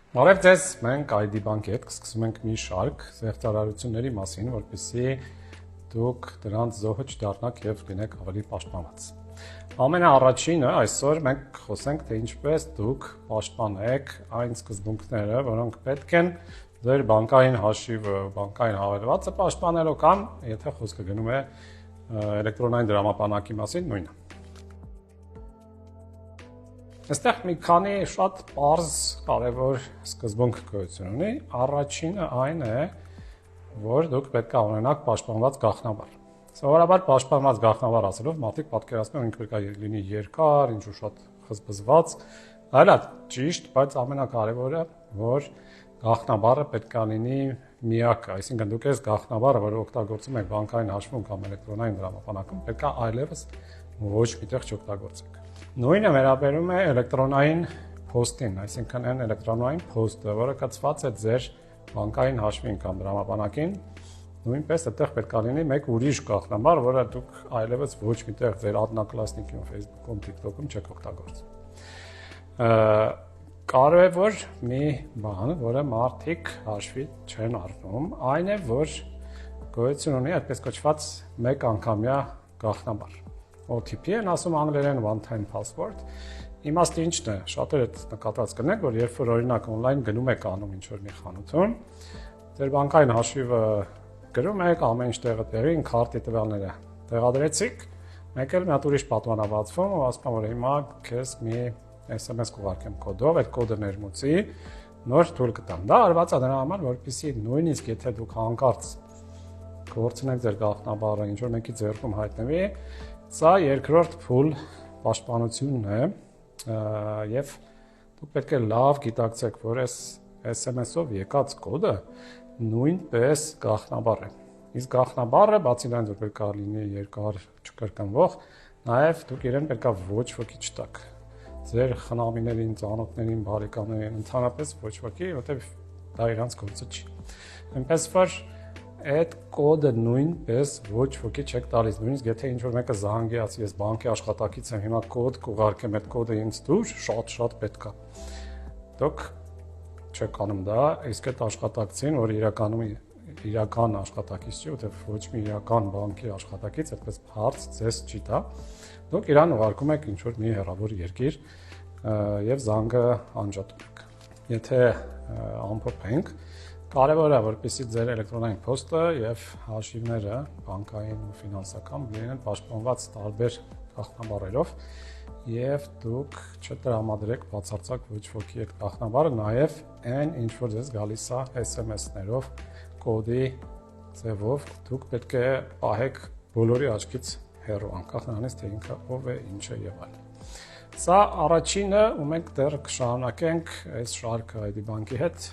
Բարև ձեզ, մենք ID Bank-ի հետ սկսում ենք մի շարք զեղծարարությունների մասին, որպեսզի դուք դրանց զոհը չդառնաք եւ լինեք ավելի պաշտպանված։ Ամենաառաջինը այսօր մենք խոսենք, թե ինչպես դուք պաշտպանեք այն սկզբունքները, որոնք պետք են ձեր բանկային հաշիվը, բանկային հավելվածը պաշտպանելու կամ եթե խոսքը գնում է էլեկտրոնային դրամապանակի մասին, նույնը։ Այստեղ մի քանի շատ պարզ կարևոր սկզբունք գոյություն ունի։ Առաջինը այն է, որ դուք պետք է ունենաք պաշտպանված գաղտնաբար։ Սովորաբար պաշտպանված գաղտնաբար ասելով մարդիկ պատկերացնում են, ինքը պետք է լինի երկար, ինչ-որ շատ խզբզված, այլ է ճիշտ, բայց ամենակարևորը, որ գաղտնաբարը պետք է լինի միակը, այսինքն դուք այս գաղտնաբարը, որը օգտագործում եք բանկային հաշվում կամ էլեկտրոնային դրամապանակում, պետք է այլևս ոչ միտեղ չօգտագործեք։ Նույնը վերաբերում է էլեկտրոնային փոստին, այսինքն այն էլեկտրոնային փոստը, որը կցված է ձեր բանկային հաշվին կամ դրամապանակին, նույնպես այդտեղ պետք է լինի մեկ ուրիշ գաղտնաբար, որը դուք այլևս ոչ միտեղ ձեր одноклассникում, Facebook-ում, TikTok-ում չեք օգտագործում։ Կարևոր մի բան, որը մարդիկ հաշվի չեն առնում, այն է, որ գոյություն ունի այդպես կոչված մեկ անգամյա գաղտնաբար։ OTP են ասում անգլերեն one time password։ Իմաստը ինչն է, շատերը նկատած կնեք, որ երբ որ օրինակ on-line գնում եք անում ինչ-որ մի խանութում, ձեր բանկային հաշիվը գրում եք, ամեն ինչ տեղը տեղին, քարտի տվյալները տեղադրեցիք, մեկ էլ մի հատ ուրիշ պատվան է բացվում ու ասում որ հիմա քեզ մի SMS կուղարկեմ կոդով, այդ կոդը ներմուծի, նոր թույլ կտամ։ Դա արված է դրա համար, որպեսզի նույնիսկ եթե դուք հանկարծ կորցնեք ձեր գաղտնաբարը, ինչ-որ մեկի ձեռքում հայտնվի, սա երկրորդ փուլ պաշտպանությունն է եւ դուք պետք է լավ գիտակցեք, որ այս SMS-ով եկած կոդը նույնպես գաղտնաբար է։ Իսկ գաղտնաբարը բացի դրանից որ պետք է լինի երկար, չկրկնվող, նաեւ դուք իրեն պետք է ոչ ոքի չտաք։ Ձեր խնամիներին, ծանոթներին, բարեկամներին, ընդհանրապես ոչ ոքի, որտեղ դա իրանց գործը չի։ Այնպես որ այդ կոդը նույնպես ոչ ոքի չեք տալիս, նույնիսկ եթե ինչ-որ մեկը զանգի ասի, ես բանկի աշխատակից եմ, հիմա կոդ կուղարկեմ, այդ կոդը ինձ դուր, շատ պետք է։ Դուք չեք անում դա, իսկ այդ աշխատակցին, որ իրական աշխատակից չի, որտեղ ոչ մի իրական բանկի աշխատակից այդպես հարց ձեզ չի տա, դուք իրան ուղարկում եք ինչ-որ մի հեռավոր երկիր եւ զանգը անջատում եք։ Եթե ամփոփենք, կարևոր է, որպեսզի ձեր էլեկտրոնային փոստը եւ հաշիվները բանկային ու ֆինանսական լինեն պաշտպանված տարբեր գաղտնաբառերով եւ դուք չտրամադրեք բացարձակ ոչ ոքի այդ գաղտնաբարը, նաեւ այն ինչ որ ձեզ գալիս է SMS-ներով, կոդի ձևով, դուք պետք է պահեք բոլորի աչքից հեռու, անկախ նրանից թե ինքը ով է, ինչ է եւ այլն։ Սա առաջինը, ու մենք դեռ կշարունակենք այս շարքը ID Bank-ի հետ։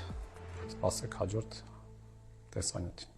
Սպասեք հաջորդ տեսանյութին։